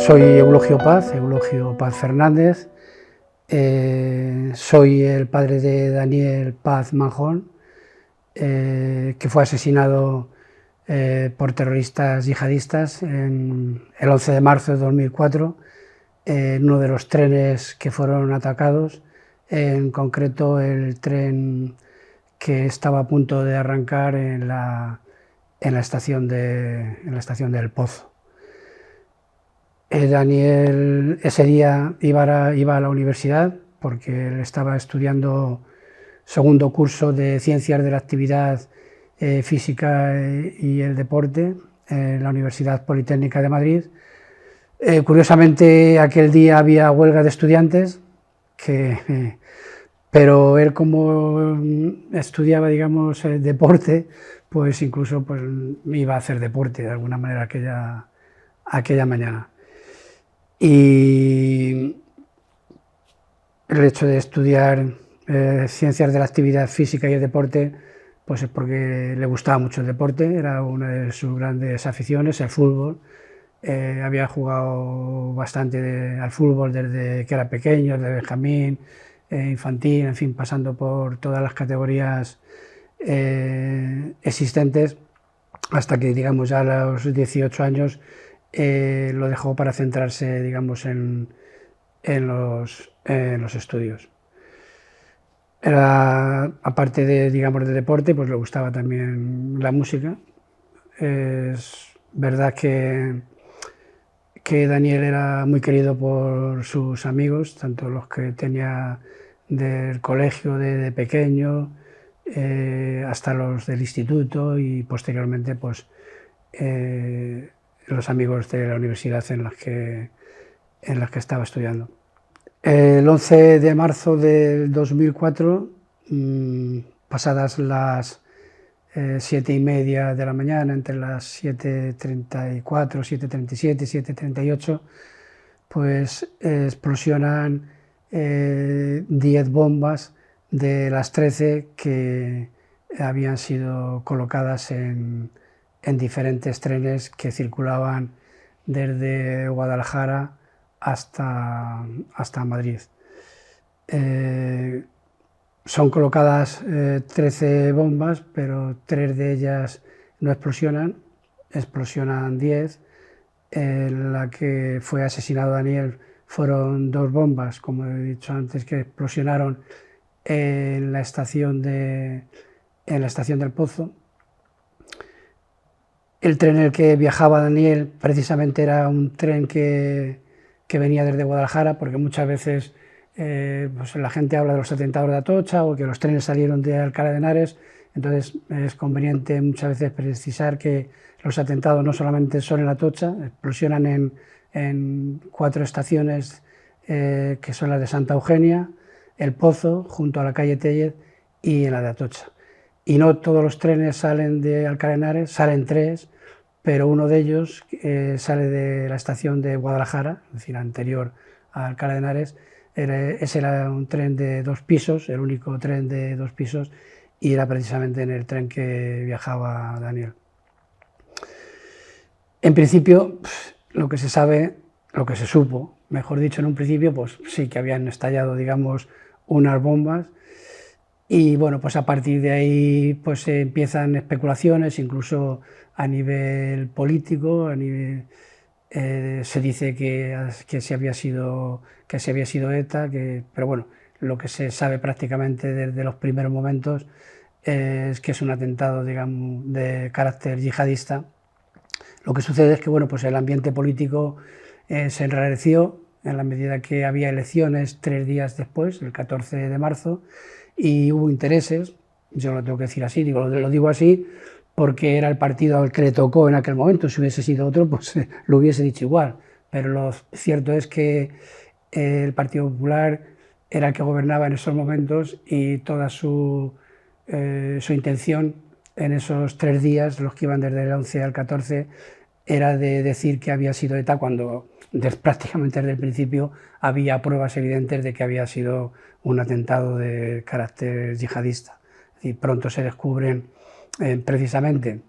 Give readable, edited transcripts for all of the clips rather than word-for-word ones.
Soy Eulogio Paz Fernández, soy el padre de Daniel Paz Manjón, que fue asesinado por terroristas yihadistas el 11 de marzo de 2004 en uno de los trenes que fueron atacados, en concreto el tren que estaba a punto de arrancar en la estación del Pozo. Daniel ese día iba a la universidad porque él estaba estudiando segundo curso de Ciencias de la Actividad Física y el Deporte en la Universidad Politécnica de Madrid. Curiosamente, aquel día había huelga de estudiantes, pero él, como estudiaba, digamos, deporte, pues incluso pues, iba a hacer deporte de alguna manera aquella mañana. Y el hecho de estudiar ciencias de la actividad física y el deporte, pues es porque le gustaba mucho el deporte, era una de sus grandes aficiones, el fútbol. Había jugado bastante al fútbol desde que era pequeño, desde Benjamín, infantil, en fin, pasando por todas las categorías existentes, hasta que, digamos, ya a los 18 años lo dejó para centrarse, digamos, en los estudios. Aparte de, digamos, de deporte, pues le gustaba también la música. Es verdad que Daniel era muy querido por sus amigos, tanto los que tenía del colegio de pequeño, hasta los del instituto y posteriormente pues los amigos de la universidad en las que estaba estudiando. El 11 de marzo del 2004, pasadas las 7:30 de la mañana, entre las 7:34, 7:37, 7:38, pues explosionan 10 bombas de las 13 que habían sido colocadas en diferentes trenes que circulaban desde Guadalajara hasta Madrid. Son colocadas 13 bombas, pero 3 de ellas no explosionan, explosionan 10. En la que fue asesinado Daniel fueron 2 bombas, como he dicho antes, que explosionaron en la estación del Pozo. El tren en el que viajaba Daniel precisamente era un tren que venía desde Guadalajara, porque muchas veces pues la gente habla de los atentados de Atocha o que los trenes salieron de Alcalá de Henares. Entonces es conveniente muchas veces precisar que los atentados no solamente son en Atocha, explosionan en 4 estaciones que son las de Santa Eugenia, El Pozo, junto a la calle Tellez, y en la de Atocha. Y no todos los trenes salen de Alcalá de Henares, salen 3, pero uno de ellos sale de la estación de Guadalajara, es decir, anterior a Alcalá de Henares. Ese era un tren de 2 pisos, el único tren de 2 pisos, y era precisamente en el tren que viajaba Daniel. En principio, lo que se sabe, lo que se supo, mejor dicho, en un principio, pues sí que habían estallado, digamos, unas bombas. Y bueno, pues a partir de ahí pues empiezan especulaciones, incluso a nivel político, se dice que se había sido ETA, pero bueno, lo que se sabe prácticamente desde los primeros momentos es que es un atentado, digamos, de carácter yihadista. Lo que sucede es que bueno, pues el ambiente político se enrareció en la medida que había elecciones 3 días después, el 14 de marzo, y hubo intereses. Yo lo tengo que decir así, lo digo así porque era el partido al que le tocó en aquel momento. Si hubiese sido otro, pues lo hubiese dicho igual, pero lo cierto es que el Partido Popular era el que gobernaba en esos momentos y toda su intención en esos 3 días, los que iban desde el 11 al 14, era de decir que había sido ETA, cuando prácticamente desde el principio había pruebas evidentes de que había sido un atentado de carácter yihadista. Y pronto se descubren precisamente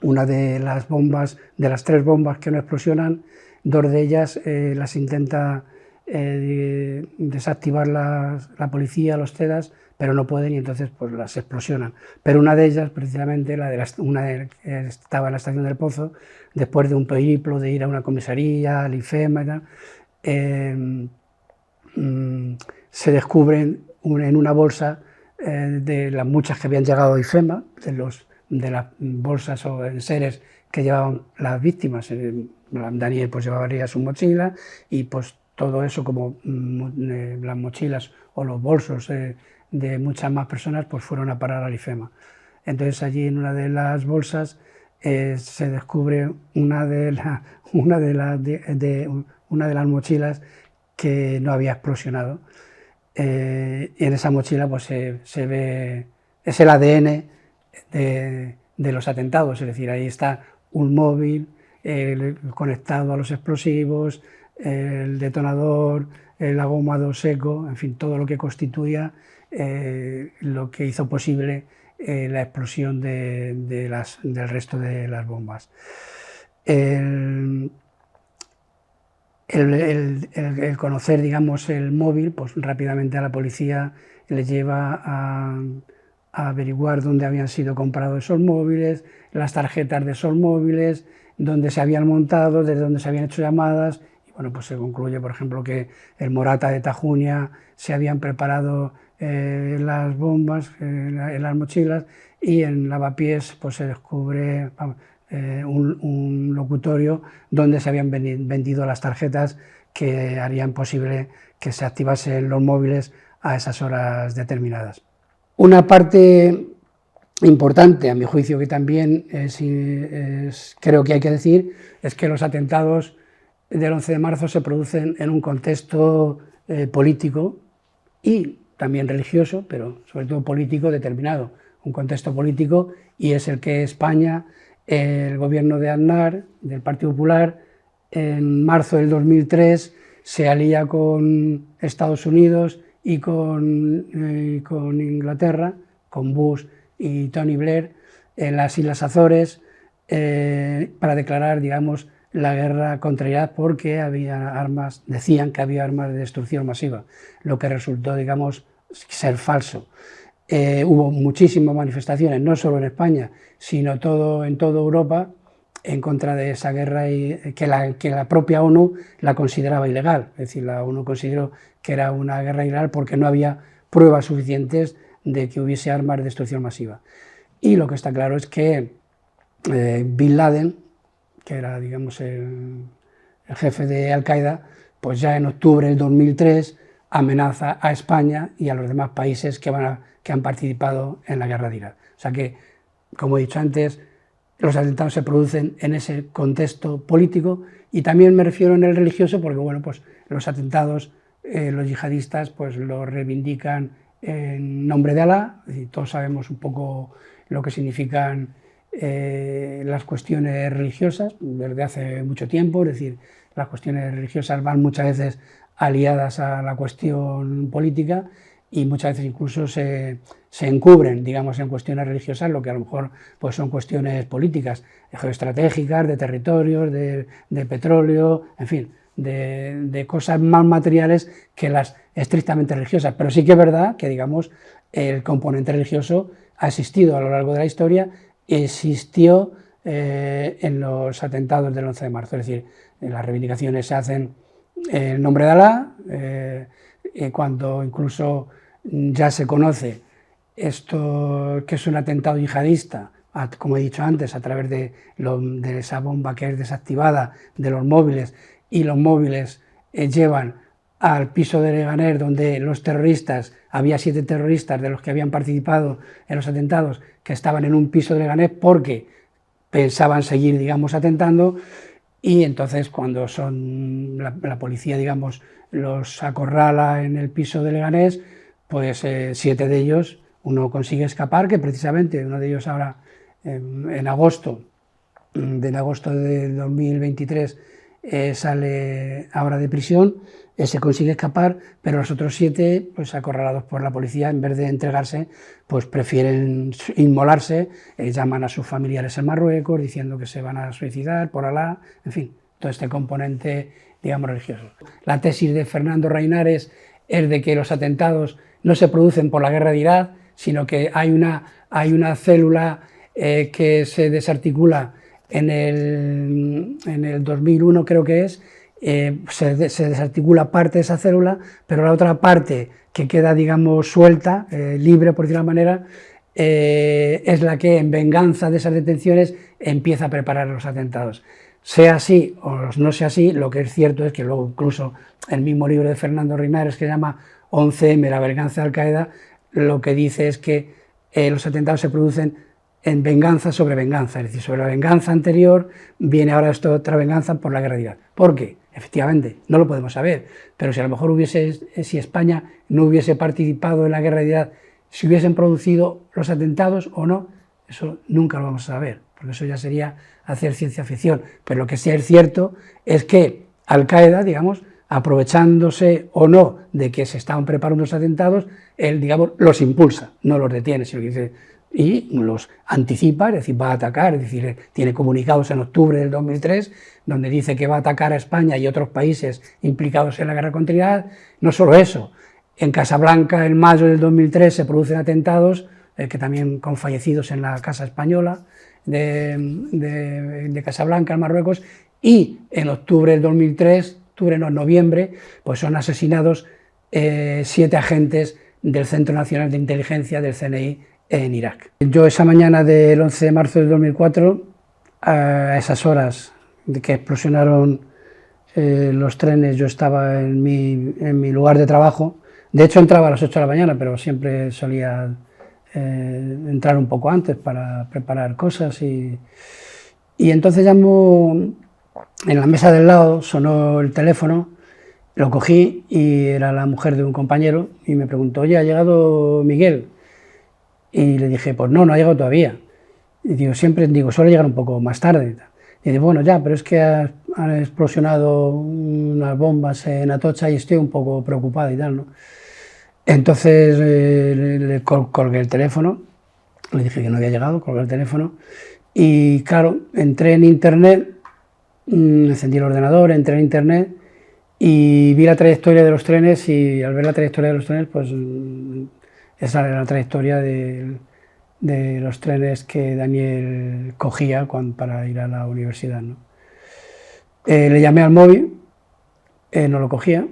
una de las bombas, de las 3 bombas que no explosionan, 2 de ellas las intenta desactivar la policía, los CEDAS, pero no pueden y entonces pues las explosionan. Pero una de ellas, precisamente, que estaba en la estación del Pozo, después de un periplo de ir a una comisaría, al IFEMA y tal, se descubren en una bolsa de las muchas que habían llegado a IFEMA, de las bolsas o enseres que llevaban las víctimas. Daniel pues llevaría su mochila y pues todo eso, como las mochilas o los bolsos de muchas más personas, pues fueron a parar al IFEMA. Entonces allí en una de las bolsas se descubre una de las mochilas que no había explosionado. Y en esa mochila pues se ve, es el ADN de los atentados, es decir, ahí está un móvil conectado a los explosivos, el detonador, el agomado seco, en fin, todo lo que constituía lo que hizo posible la explosión del resto de las bombas. El conocer, digamos, el móvil, pues rápidamente a la policía le lleva a averiguar dónde habían sido comprados esos móviles, las tarjetas de esos móviles, dónde se habían montado, desde dónde se habían hecho llamadas. Y bueno, pues se concluye, por ejemplo, que el Morata de Tajuña se habían preparado las bombas en las mochilas, y en Lavapiés pues se descubre un locutorio donde se habían vendido las tarjetas que harían posible que se activasen los móviles a esas horas determinadas. Una parte importante, a mi juicio, que también creo que hay que decir, es que los atentados del 11 de marzo se producen en un contexto político y también religioso, pero sobre todo político determinado, un contexto político, y es el que España, el gobierno de Aznar, del Partido Popular, en marzo del 2003 se alía con Estados Unidos y con Inglaterra, con Bush y Tony Blair, en las Islas Azores, para declarar, digamos, la guerra contra Irak, porque había armas, decían que había armas de destrucción masiva, lo que resultó, digamos, ser falso. Hubo muchísimas manifestaciones, no solo en España, sino en toda Europa, en contra de esa guerra, y que la propia ONU la consideraba ilegal. Es decir, la ONU consideró que era una guerra ilegal porque no había pruebas suficientes de que hubiese armas de destrucción masiva. Y lo que está claro es que Bin Laden, que era, digamos, el jefe de Al-Qaeda, pues ya en octubre del 2003 amenaza a España y a los demás países que han participado en la guerra de Irak. O sea que, como he dicho antes, los atentados se producen en ese contexto político, y también me refiero en el religioso porque, bueno, pues los atentados, los yihadistas pues los reivindican en nombre de Alá, y todos sabemos un poco lo que significan las cuestiones religiosas desde hace mucho tiempo. Es decir, las cuestiones religiosas van muchas veces aliadas a la cuestión política, y muchas veces incluso se encubren, digamos, en cuestiones religiosas, lo que a lo mejor pues son cuestiones políticas, geoestratégicas, de territorios, de petróleo, en fin, de cosas más materiales que las estrictamente religiosas. Pero sí que es verdad que, digamos, el componente religioso ha existido a lo largo de la historia, existió en los atentados del 11 de marzo, es decir, las reivindicaciones se hacen en nombre de Alá, cuando incluso ya se conoce esto que es un atentado yihadista, como he dicho antes, a través de esa bomba que es desactivada, de los móviles, y los móviles llevan al piso de Leganés, donde los terroristas, había 7 terroristas de los que habían participado en los atentados, que estaban en un piso de Leganés porque pensaban seguir, digamos, atentando. Y entonces, cuando la policía, digamos, los acorrala en el piso de Leganés, pues 7 de ellos, uno consigue escapar, que precisamente uno de ellos ahora, en agosto de 2023, sale ahora de prisión, se consigue escapar, pero los otros 7, pues acorralados por la policía, en vez de entregarse, pues prefieren inmolarse, llaman a sus familiares en Marruecos diciendo que se van a suicidar por Alá, en fin, todo este componente, digamos, religioso. La tesis de Fernando Reinares es de que los atentados no se producen por la guerra de Irak, sino que hay una célula que se desarticula en el 2001, creo que es, se desarticula parte de esa célula, pero la otra parte que queda, digamos, suelta, libre, por decirlo de alguna manera, es la que, en venganza de esas detenciones, empieza a preparar los atentados. Sea así o no sea así, lo que es cierto es que luego, incluso el mismo libro de Fernando Reinares, que se llama 11M, la venganza de Al-Qaeda, lo que dice es que los atentados se producen en venganza sobre venganza, es decir, sobre la venganza anterior viene ahora otra venganza por la guerra de Irak. ¿Por qué? Efectivamente, no lo podemos saber, pero si a lo mejor si España no hubiese participado en la guerra de Irak, si hubiesen producido los atentados o no, eso nunca lo vamos a saber, porque eso ya sería hacer ciencia ficción. Pero lo que sí es cierto es que Al-Qaeda, digamos, aprovechándose o no de que se estaban preparando los atentados, él, digamos, los impulsa, no los detiene, sino que dice, y los anticipa, es decir, va a atacar, es decir, tiene comunicados en octubre del 2003, donde dice que va a atacar a España y otros países implicados en la guerra contra Irak. No solo eso, en Casablanca, en mayo del 2003, se producen atentados, que también con fallecidos en la Casa Española de Casablanca, en Marruecos, y en octubre del 2003, noviembre, pues son asesinados 7 agentes del Centro Nacional de Inteligencia, del CNI, en Irak. Yo esa mañana del 11 de marzo del 2004, a esas horas de que explosionaron los trenes, yo estaba en mi lugar de trabajo. De hecho entraba a las 8 de la mañana, pero siempre solía entrar un poco antes para preparar cosas y entonces llamó, en la mesa del lado sonó el teléfono, lo cogí y era la mujer de un compañero y me preguntó, oye, ¿ha llegado Miguel? Y le dije, pues no ha llegado todavía. Y digo, suele llegar un poco más tarde. Y dice, bueno, ya, pero es que han explosionado unas bombas en Atocha y estoy un poco preocupada y tal, ¿no? Entonces le colgué el teléfono, le dije que no había llegado, colgué el teléfono y claro, entré en internet, encendí el ordenador, entré en internet y vi la trayectoria de los trenes y al ver la trayectoria de los trenes, pues esa era la trayectoria de los trenes que Daniel cogía para ir a la universidad, ¿no? Le llamé al móvil, no lo cogía.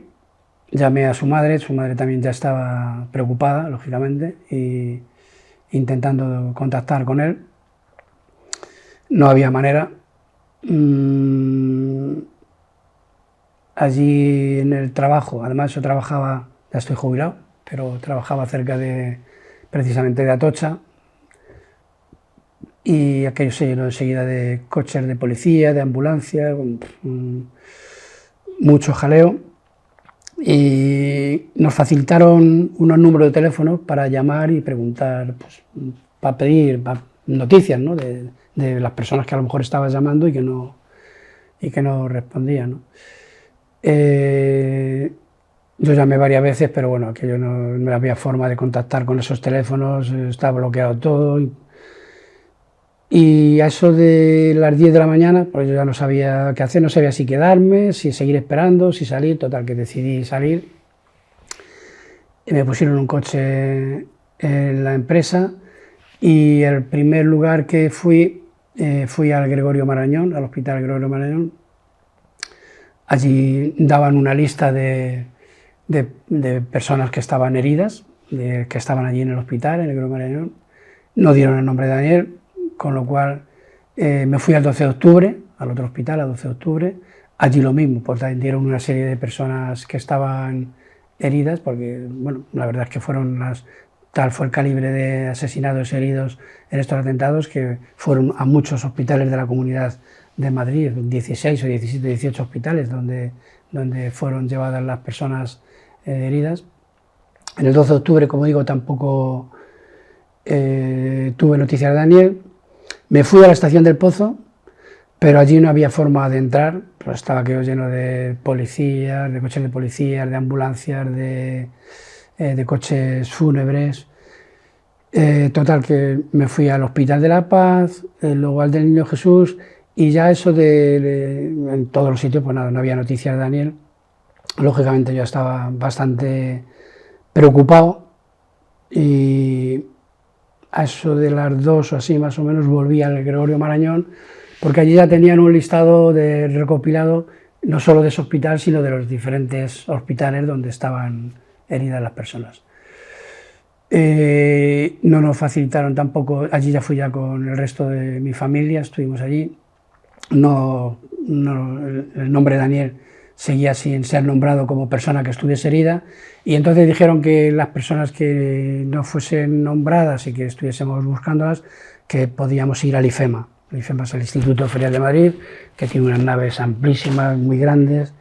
Llamé a su madre también ya estaba preocupada, lógicamente, y intentando contactar con él. No había manera. Allí en el trabajo, además yo trabajaba, ya estoy jubilado, pero trabajaba cerca precisamente de Atocha, y aquello se llenó enseguida de coches de policía, de ambulancia, mucho jaleo. Y nos facilitaron unos números de teléfono para llamar y preguntar, pues, para pedir noticias, ¿no? de las personas que a lo mejor estabas llamando y que no respondían, ¿no? Yo llamé varias veces, pero bueno, aquello no había forma de contactar con esos teléfonos, estaba bloqueado todo. Y a eso de las 10 de la mañana, pues yo ya no sabía qué hacer, no sabía si quedarme, si seguir esperando, si salir, total que decidí salir. Y me pusieron un coche en la empresa y el primer lugar que fui al Gregorio Marañón, al Hospital Gregorio Marañón. Allí daban una lista de personas que estaban heridas, que estaban allí en el hospital, en el Gregorio Marañón. No dieron el nombre de Daniel, con lo cual me fui al 12 de octubre, al otro hospital, al 12 de octubre, allí lo mismo, pues dieron una serie de personas que estaban heridas, porque, bueno, la verdad es que tal fue el calibre de asesinados y heridos en estos atentados, que fueron a muchos hospitales de la Comunidad de Madrid, 16 o 17, 18 hospitales donde fueron llevadas las personas heridas. En el 12 de octubre, como digo, tampoco tuve noticias de Daniel. Me fui a la estación del Pozo, pero allí no había forma de entrar, pues estaba aquello lleno de policías, de coches de policías, de ambulancias, de coches fúnebres. Total que me fui al Hospital de la Paz, luego al del Niño Jesús Y ya eso en todos los sitios, pues nada, no había noticias de Daniel. Lógicamente yo estaba bastante preocupado y a eso de las 2 o así más o menos volví al Gregorio Marañón, porque allí ya tenían un listado recopilado no solo de ese hospital, sino de los diferentes hospitales donde estaban heridas las personas. No nos facilitaron tampoco, allí ya fui ya con el resto de mi familia, estuvimos allí. El nombre de Daniel seguía sin ser nombrado como persona que estuviese herida, y entonces dijeron que las personas que no fuesen nombradas y que estuviésemos buscándolas, que podíamos ir al IFEMA. El IFEMA es el Instituto Ferial de Madrid, que tiene unas naves amplísimas, muy grandes.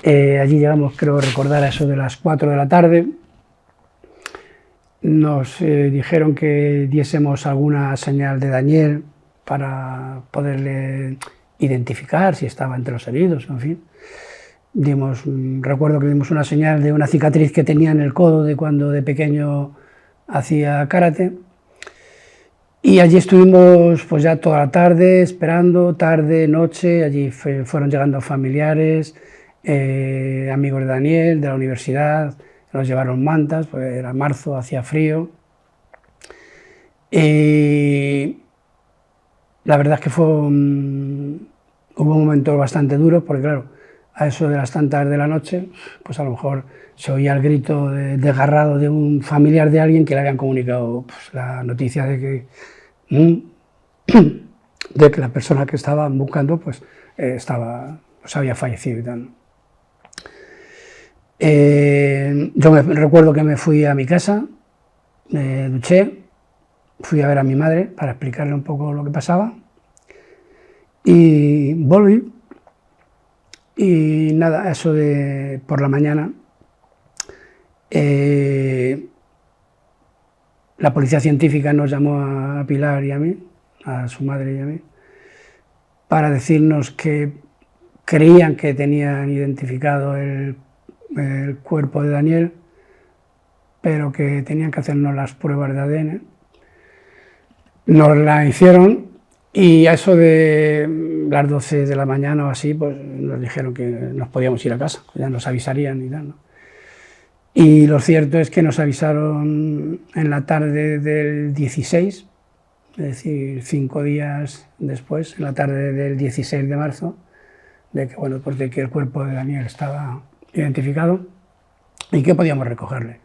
Allí llegamos, creo recordar, a eso de las 4 de la tarde. Nos dijeron que diésemos alguna señal de Daniel para poderle identificar si estaba entre los heridos, en fin. Recuerdo que dimos una señal de una cicatriz que tenía en el codo de cuando de pequeño hacía karate. Y allí estuvimos pues ya toda la tarde, esperando, tarde, noche. Allí fueron llegando familiares, amigos de Daniel, de la universidad, nos llevaron mantas, pues era marzo, hacía frío. Y la verdad es que hubo momentos bastante duros, porque claro, a eso de las tantas de la noche, pues a lo mejor se oía el grito desgarrado de un familiar de alguien que le habían comunicado pues, la noticia de que la persona que estaban buscando pues, había fallecido y tal. Yo recuerdo que me fui a mi casa, me duché, fui a ver a mi madre para explicarle un poco lo que pasaba y volví. Y nada, eso de por la mañana, la policía científica nos llamó a Pilar y a mí, a su madre y a mí, para decirnos que creían que tenían identificado el cuerpo de Daniel, pero que tenían que hacernos las pruebas de ADN. Nos la hicieron y a eso de las 12 de la mañana o así, pues nos dijeron que nos podíamos ir a casa, ya nos avisarían y tal, ¿no? Y lo cierto es que nos avisaron en la tarde del 16, es decir, 5 días después, en la tarde del 16 de marzo, de que, bueno, pues de que el cuerpo de Daniel estaba identificado y que podíamos recogerle.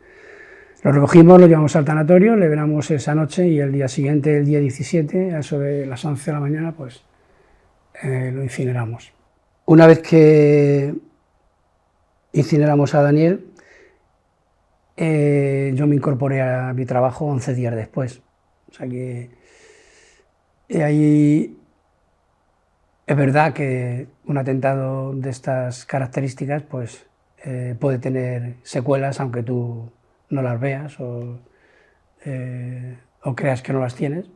Lo recogimos, lo llevamos al tanatorio, le velamos esa noche y el día siguiente, el día 17, a eso de las 11 de la mañana, pues lo incineramos. Una vez que incineramos a Daniel, yo me incorporé a mi trabajo 11 días después. O sea que ahí es verdad que un atentado de estas características pues, puede tener secuelas, aunque tú no las veas o creas que no las tienes.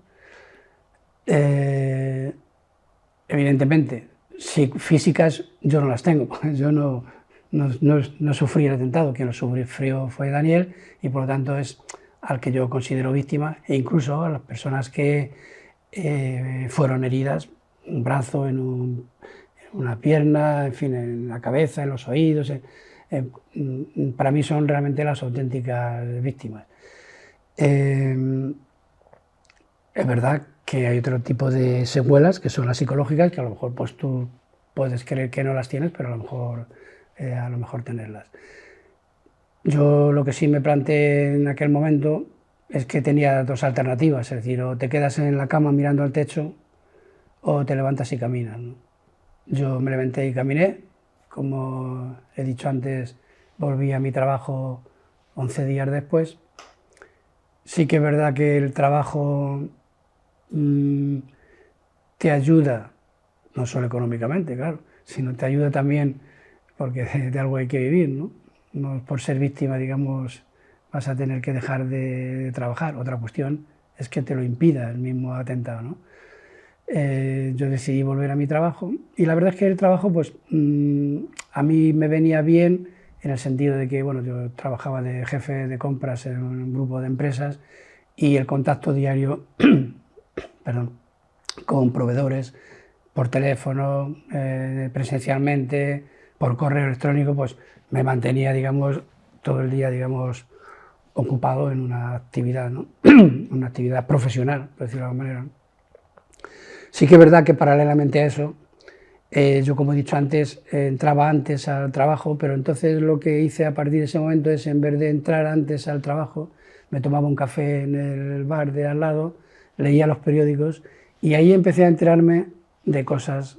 Evidentemente, si físicas yo no las tengo, yo no sufrí el atentado, quien lo sufrió fue Daniel y por lo tanto es al que yo considero víctima, e incluso a las personas que fueron heridas, un brazo, en una pierna, en fin, en la cabeza, en los oídos. Para mí son realmente las auténticas víctimas. Es verdad que hay otro tipo de secuelas, que son las psicológicas, que a lo mejor pues, tú puedes creer que no las tienes, pero a lo mejor tenerlas. Yo lo que sí me planteé en aquel momento es que tenía 2 alternativas, es decir, o te quedas en la cama mirando al techo o te levantas y caminas, ¿no? Yo me levanté y caminé, como he dicho antes, volví a mi trabajo 11 días después. Sí que es verdad que el trabajo te ayuda, no solo económicamente, claro, sino te ayuda también porque de algo hay que vivir, ¿no? No por ser víctima, digamos, vas a tener que dejar de trabajar. Otra cuestión es que te lo impida el mismo atentado, ¿no? Yo decidí volver a mi trabajo y la verdad es que el trabajo pues, a mí me venía bien en el sentido de que bueno, yo trabajaba de jefe de compras en un grupo de empresas y el contacto diario perdón, con proveedores por teléfono, presencialmente, por correo electrónico, pues me mantenía, digamos, todo el día, digamos, ocupado en una actividad, ¿no? Una actividad profesional, por decirlo de alguna manera. Sí que es verdad que paralelamente a eso, yo, como he dicho antes, entraba antes al trabajo, pero entonces lo que hice a partir de ese momento es, en vez de entrar antes al trabajo, me tomaba un café en el bar de al lado, leía los periódicos y ahí empecé a enterarme de cosas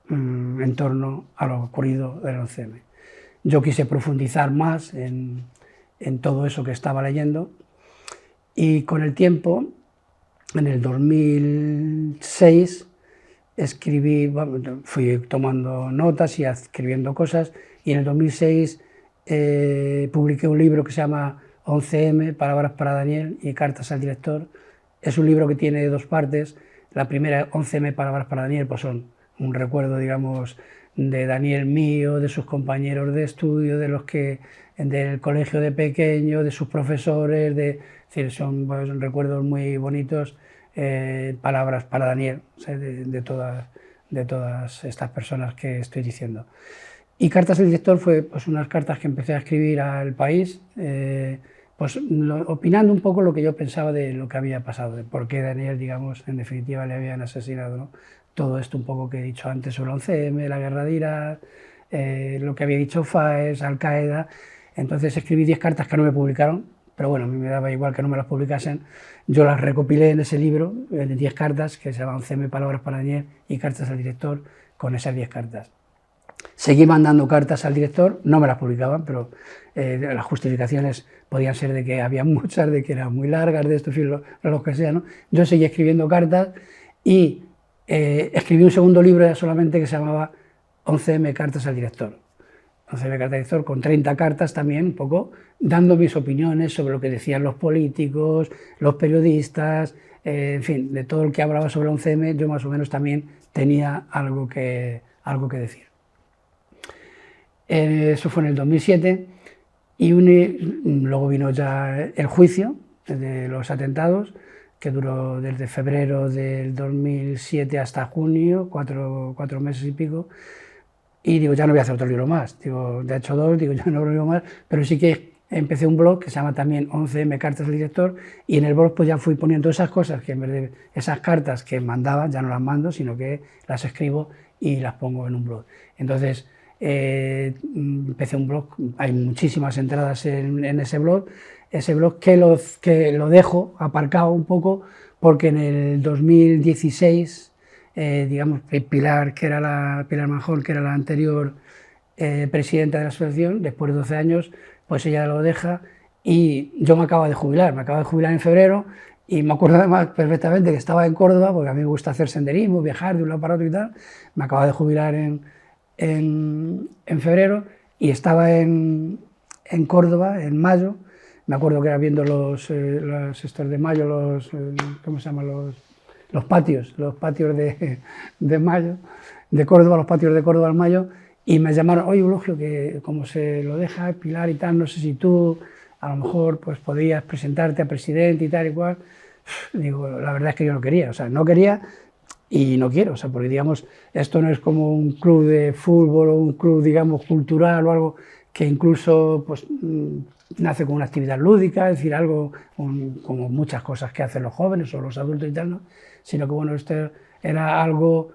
en torno a lo ocurrido del 11M. Yo quise profundizar más en todo eso que estaba leyendo y con el tiempo, en el 2006, escribí, fui tomando notas y escribiendo cosas, y en el 2006 publiqué un libro que se llama 11M, Palabras para Daniel y Cartas al Director. Es un libro que tiene dos partes. La primera, 11M, Palabras para Daniel, pues son un recuerdo, digamos, de Daniel mío, de sus compañeros de estudio, de los que del colegio de pequeño, de sus profesores, es decir, son pues, recuerdos muy bonitos. Palabras para Daniel, o sea, de todas estas personas que estoy diciendo. Y Cartas al Director fue pues, unas cartas que empecé a escribir al país, pues, opinando un poco lo que yo pensaba de lo que había pasado, de por qué Daniel, digamos, en definitiva le habían asesinado, ¿no? Todo esto un poco que he dicho antes sobre el 11M, la guerra de Irak, lo que había dicho Faiez, Al-Qaeda. Entonces escribí 10 cartas que no me publicaron, pero bueno, a mí me daba igual que no me las publicasen. Yo las recopilé en ese libro, de 10 cartas, que se llama 11M, Palabras para Daniel y Cartas al Director, con esas 10 cartas. Seguí mandando cartas al director, no me las publicaban, pero las justificaciones podían ser de que había muchas, de que eran muy largas, de esto, en fin, lo que sea, ¿no? Yo seguí escribiendo cartas y escribí un segundo libro ya solamente que se llamaba 11M, Cartas al Director. 11M, Cartas al Director, con 30 cartas también, un poco, dando mis opiniones sobre lo que decían los políticos, los periodistas, en fin, de todo el que hablaba sobre el 11M, yo más o menos también tenía algo que decir. Eso fue en el 2007 y luego vino ya el juicio de los atentados, que duró desde febrero del 2007 hasta junio, cuatro meses y pico, y digo, ya no voy a hacer otro libro más, digo, ya he hecho 2, digo, ya no lo digo más, pero sí que empecé un blog que se llama también 11M, Cartas al Director, y en el blog pues ya fui poniendo esas cosas, que en vez de esas cartas que mandaba, ya no las mando, sino que las escribo y las pongo en un blog. Entonces, empecé un blog, hay muchísimas entradas en ese blog que lo dejo aparcado un poco porque en el 2016, digamos, Pilar Manjón, que era la anterior presidenta de la asociación, después de 12 años, pues ella lo deja y yo me acabo de jubilar en febrero y me acuerdo además perfectamente que estaba en Córdoba, porque a mí me gusta hacer senderismo, viajar de un lado para otro y tal, me acabo de jubilar en febrero y estaba en Córdoba en mayo. Me acuerdo que era viendo los estos de mayo, ¿cómo se llaman? Los patios de mayo, de Córdoba, los patios de Córdoba en mayo, y me llamaron, oye Eulogio, que como se lo deja Pilar y tal, no sé si tú a lo mejor pues podrías presentarte a presidente y tal y cual. Digo, la verdad es que yo no quería, o sea, no quería y no quiero, o sea, porque digamos, esto no es como un club de fútbol o un club, digamos, cultural o algo que incluso pues nace con una actividad lúdica, es decir, algo como muchas cosas que hacen los jóvenes o los adultos y tal, ¿no? Sino que bueno, esto era algo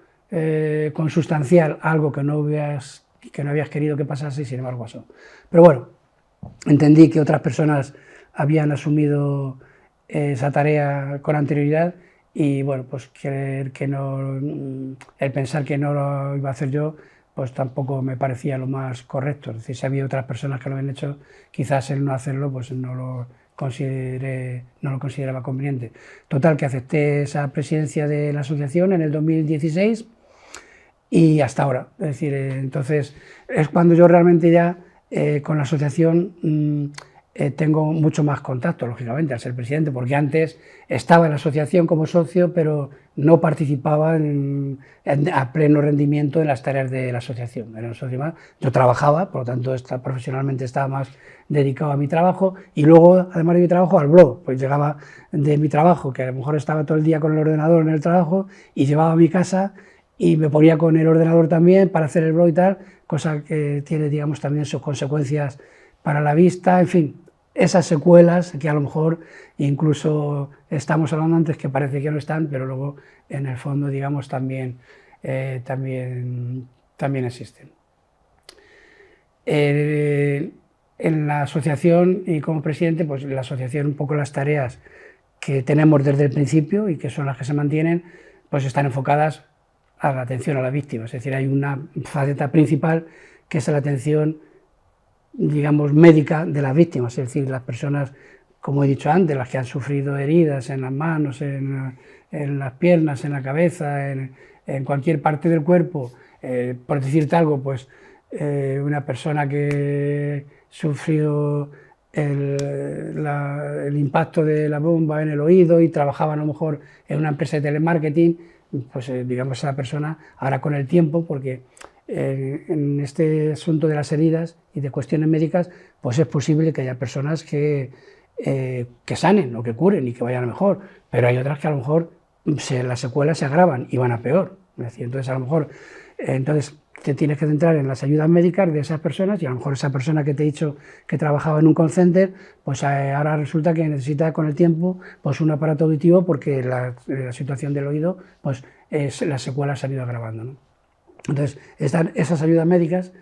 consustancial, algo que no habías querido que pasase y sin embargo pasó. Pero bueno, entendí que otras personas habían asumido esa tarea con anterioridad y bueno, pues el pensar que no lo iba a hacer yo, pues tampoco me parecía lo más correcto. Es decir, si había otras personas que lo habían hecho, quizás el no hacerlo, pues no lo consideraba conveniente. Total, que acepté esa presidencia de la asociación en el 2016 y hasta ahora. Es decir, entonces es cuando yo realmente ya con la asociación tengo mucho más contacto, lógicamente, al ser presidente, porque antes estaba en la asociación como socio, pero no participaba a pleno rendimiento en las tareas de la asociación. Era un socio más. Yo trabajaba, por lo tanto, profesionalmente estaba más dedicado a mi trabajo, y luego, además de mi trabajo, al blog. Pues llegaba de mi trabajo, que a lo mejor estaba todo el día con el ordenador en el trabajo, y llevaba a mi casa y me ponía con el ordenador también para hacer el blog y tal, cosa que tiene, digamos, también sus consecuencias para la vista, en fin, esas secuelas que a lo mejor incluso estamos hablando antes que parece que no están, pero luego en el fondo, digamos, también existen. En la asociación y como presidente, pues la asociación un poco las tareas que tenemos desde el principio y que son las que se mantienen, pues están enfocadas a la atención a la víctima, es decir, hay una faceta principal que es la atención, digamos, médica de las víctimas, es decir, las personas, como he dicho antes, las que han sufrido heridas en las manos, en las piernas, en la cabeza, en cualquier parte del cuerpo, por decirte algo, pues una persona que sufrió el impacto de la bomba en el oído y trabajaba a lo mejor en una empresa de telemarketing, pues digamos esa persona ahora con el tiempo, porque en este asunto de las heridas y de cuestiones médicas, pues es posible que haya personas que sanen o que curen y que vayan a mejor, pero hay otras que a lo mejor las secuelas se agravan y van a peor. Es decir, entonces a lo mejor te tienes que centrar en las ayudas médicas de esas personas y a lo mejor esa persona que te he dicho que trabajaba en un call center, pues ahora resulta que necesita con el tiempo pues un aparato auditivo porque la situación del oído, pues las secuelas se han ido agravando, ¿no? Entonces están esas ayudas médicas,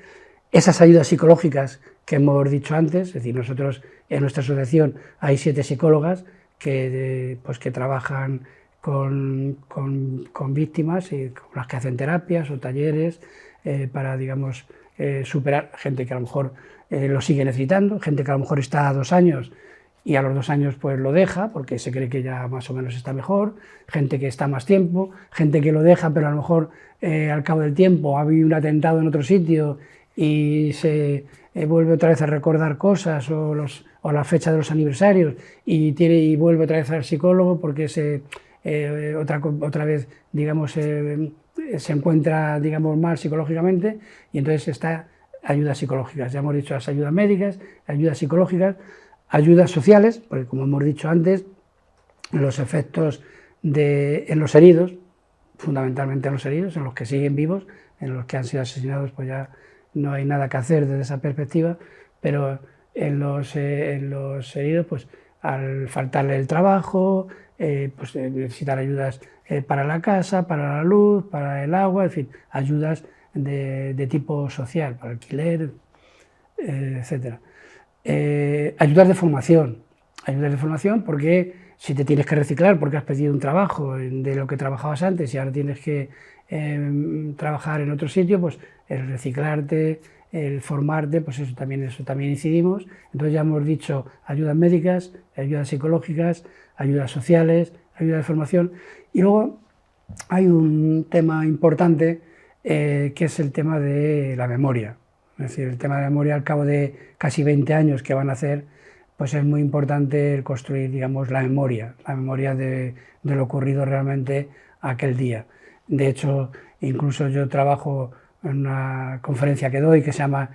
esas ayudas psicológicas que hemos dicho antes, es decir, nosotros en nuestra asociación hay 7 psicólogas que trabajan con víctimas y con las que hacen terapias o talleres para, digamos, superar gente que a lo mejor lo sigue necesitando, gente que a lo mejor está a 2 años y a los 2 años pues lo deja porque se cree que ya más o menos está mejor, gente que está más tiempo, gente que lo deja pero a lo mejor al cabo del tiempo ha habido un atentado en otro sitio y se vuelve otra vez a recordar cosas o la fecha de los aniversarios y vuelve otra vez al psicólogo porque otra vez, digamos, se encuentra, digamos, mal psicológicamente y entonces está ayudas psicológicas. Ya hemos dicho las ayudas médicas, ayudas psicológicas, ayudas sociales, porque como hemos dicho antes, los efectos en los heridos, fundamentalmente en los heridos, en los que siguen vivos, en los que han sido asesinados, pues ya no hay nada que hacer desde esa perspectiva, pero en los heridos, pues al faltarle el trabajo, pues necesitar ayudas para la casa, para la luz, para el agua, en fin, ayudas de tipo social, para alquiler, etc. Ayudas de formación porque si te tienes que reciclar porque has perdido un trabajo de lo que trabajabas antes y ahora tienes que trabajar en otro sitio, pues el reciclarte, el formarte, pues eso también incidimos. Entonces ya hemos dicho ayudas médicas, ayudas psicológicas, ayudas sociales, ayudas de formación. Y luego hay un tema importante que es el tema de la memoria. Es decir, el tema de la memoria al cabo de casi 20 años que van a hacer, pues es muy importante el construir, digamos, la memoria de lo ocurrido realmente aquel día. De hecho, incluso yo trabajo en una conferencia que doy que se llama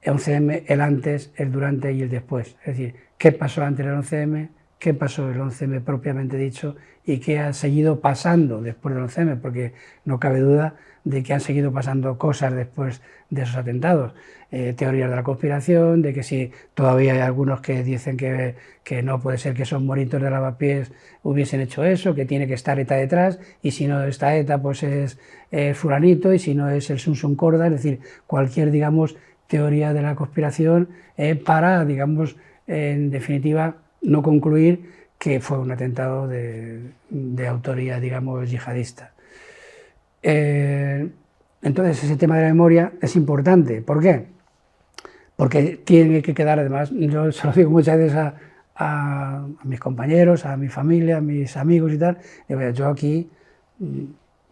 11M, el antes, el durante y el después. Es decir, qué pasó antes del 11M, qué pasó el 11M propiamente dicho y qué ha seguido pasando después del 11M, porque no cabe duda de que han seguido pasando cosas después de esos atentados. Teorías de la conspiración, de que si todavía hay algunos que dicen que no puede ser que esos moritos de lavapiés hubiesen hecho eso, que tiene que estar ETA detrás, y si no está ETA pues es fulanito, y si no es el Sun Corda, es decir, cualquier, digamos, teoría de la conspiración para, digamos, en definitiva, no concluir que fue un atentado de autoría, digamos, yihadista. Entonces ese tema de la memoria es importante. ¿Por qué? Porque tiene que quedar, además, yo se lo digo muchas veces a mis compañeros, a mi familia, a mis amigos y tal, yo aquí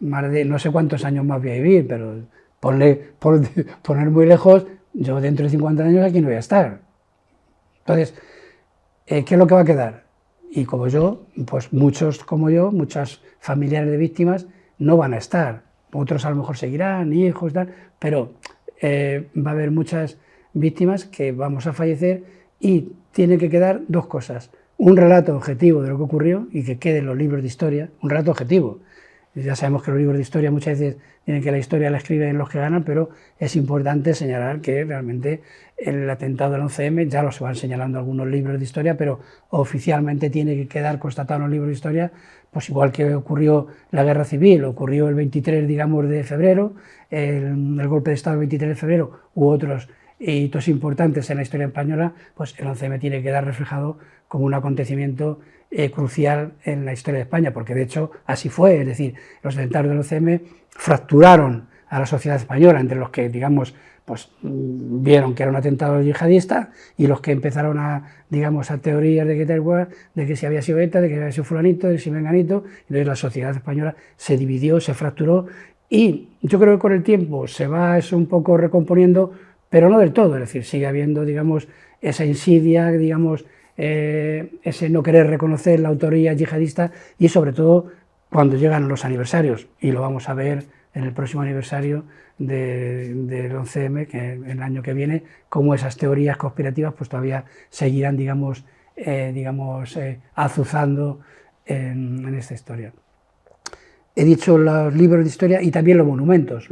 más de no sé cuántos años más voy a vivir, pero poner muy lejos, yo dentro de 50 años aquí no voy a estar. Entonces, ¿qué es lo que va a quedar? Y como yo, pues muchos como yo, muchos familiares de víctimas no van a estar. Otros a lo mejor seguirán, hijos, tal, pero va a haber muchas víctimas que vamos a fallecer y tiene que quedar 2 cosas. Un relato objetivo de lo que ocurrió y que quede en los libros de historia, un relato objetivo. Ya sabemos que los libros de historia muchas veces tienen que la historia la escriben los que ganan, pero es importante señalar que realmente el atentado del 11M, ya lo se van señalando algunos libros de historia, pero oficialmente tiene que quedar constatado en los libros de historia, pues igual que ocurrió la guerra civil, ocurrió el 23, digamos, de febrero, el golpe de Estado el 23 de febrero, u otros hitos importantes en la historia española, pues el 11M tiene que quedar reflejado como un acontecimiento crucial en la historia de España, porque de hecho así fue, es decir, los atentados del 11M fracturaron a la sociedad española, entre los que, digamos, pues vieron que era un atentado yihadista y los que empezaron a, digamos, a teorías de que tal cual, de que si había sido ETA, de que había sido fulanito, de que si menganito, entonces la sociedad española se dividió, se fracturó y yo creo que con el tiempo se va eso un poco recomponiendo, pero no del todo, es decir, sigue habiendo, digamos, esa insidia, digamos, ese no querer reconocer la autoría yihadista y sobre todo cuando llegan los aniversarios, y lo vamos a ver en el próximo aniversario del 11M, que el año que viene, cómo esas teorías conspirativas pues todavía seguirán, digamos, azuzando en esta historia. He dicho los libros de historia y también los monumentos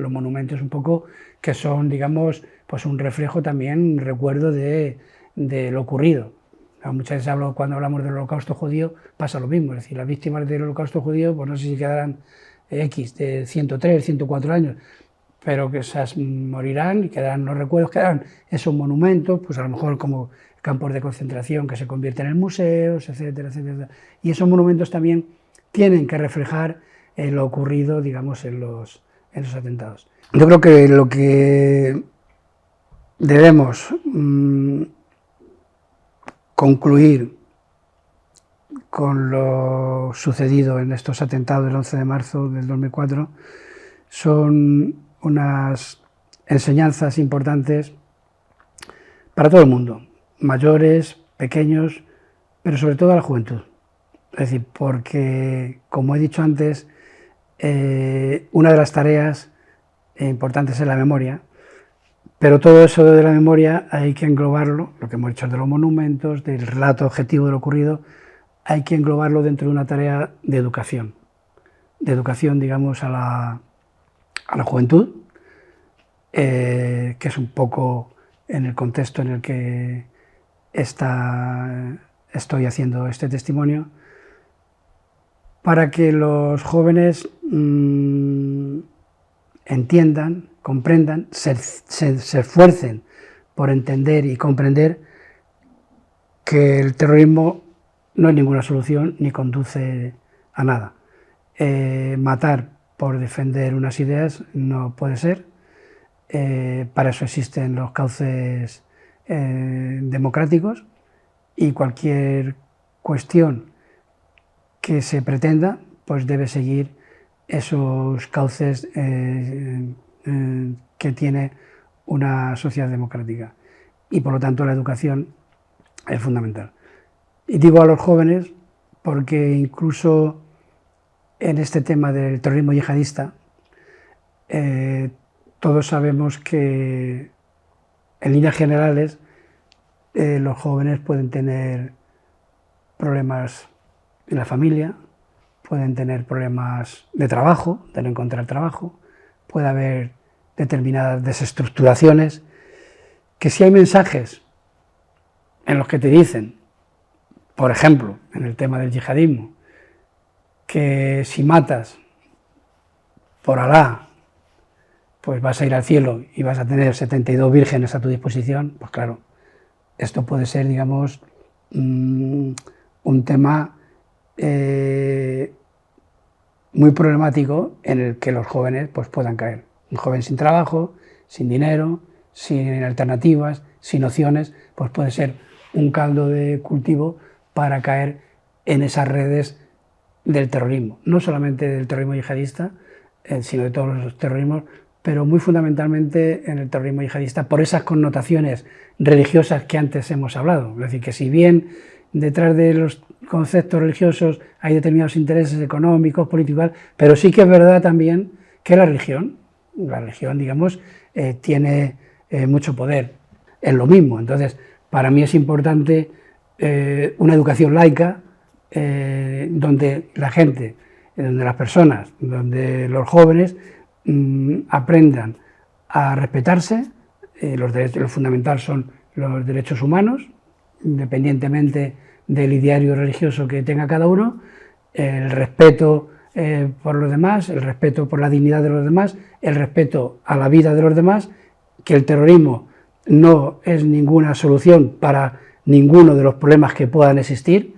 un poco que son, digamos, pues un reflejo también, un recuerdo de lo ocurrido. Muchas veces cuando hablamos del holocausto judío pasa lo mismo, es decir, las víctimas del holocausto judío, pues no sé si quedarán X de 103, 104 años, pero que esas morirán y quedarán los recuerdos, quedarán esos monumentos, pues a lo mejor como campos de concentración que se convierten en museos, etcétera, etcétera. Y esos monumentos también tienen que reflejar lo ocurrido, digamos, en los atentados. Yo creo que lo que debemos concluir con lo sucedido en estos atentados del 11 de marzo del 2004 son unas enseñanzas importantes para todo el mundo, mayores, pequeños, pero sobre todo a la juventud. Es decir, porque, como he dicho antes, una de las tareas importantes es la memoria, pero todo eso de la memoria hay que englobarlo, lo que hemos dicho de los monumentos, del relato objetivo de lo ocurrido, hay que englobarlo dentro de una tarea de educación, digamos, a la juventud, que es un poco en el contexto en el que estoy haciendo este testimonio, para que los jóvenes entiendan, comprendan, se esfuercen por entender y comprender que el terrorismo no es ninguna solución ni conduce a nada. Matar por defender unas ideas no puede ser, para eso existen los cauces democráticos y cualquier cuestión que se pretenda pues debe seguir esos cauces que tiene una sociedad democrática y por lo tanto la educación es fundamental. Y digo a los jóvenes porque incluso en este tema del terrorismo yihadista todos sabemos que en líneas generales los jóvenes pueden tener problemas en la familia, pueden tener problemas de trabajo, de no encontrar trabajo, puede haber determinadas desestructuraciones, que si hay mensajes en los que te dicen, por ejemplo, en el tema del yihadismo, que si matas por Alá, pues vas a ir al cielo y vas a tener 72 vírgenes a tu disposición, pues claro, esto puede ser, digamos, un tema muy problemático en el que los jóvenes pues, puedan caer. Un joven sin trabajo, sin dinero, sin alternativas, sin opciones, pues puede ser un caldo de cultivo para caer en esas redes del terrorismo. No solamente del terrorismo yihadista, sino de todos los terrorismos, pero muy fundamentalmente en el terrorismo yihadista por esas connotaciones religiosas que antes hemos hablado. Es decir, que si bien detrás de los conceptos religiosos hay determinados intereses económicos, políticos, pero sí que es verdad también que la religión, digamos, tiene mucho poder en lo mismo. Entonces, para mí es importante una educación laica donde la gente donde las personas, donde los jóvenes aprendan a respetarse. Lo fundamental son los derechos humanos, independientemente del ideario religioso que tenga cada uno, el respeto por los demás, el respeto por la dignidad de los demás, el respeto a la vida de los demás, que el terrorismo no es ninguna solución para ninguno de los problemas que puedan existir,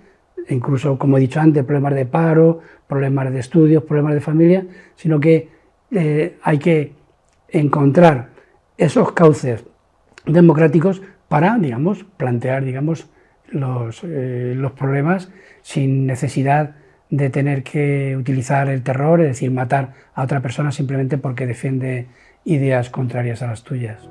incluso, como he dicho antes, problemas de paro, problemas de estudios, problemas de familia, sino que hay que encontrar esos cauces democráticos para, digamos, plantear, digamos, los problemas sin necesidad de tener que utilizar el terror, es decir, matar a otra persona simplemente porque defiende ideas contrarias a las tuyas.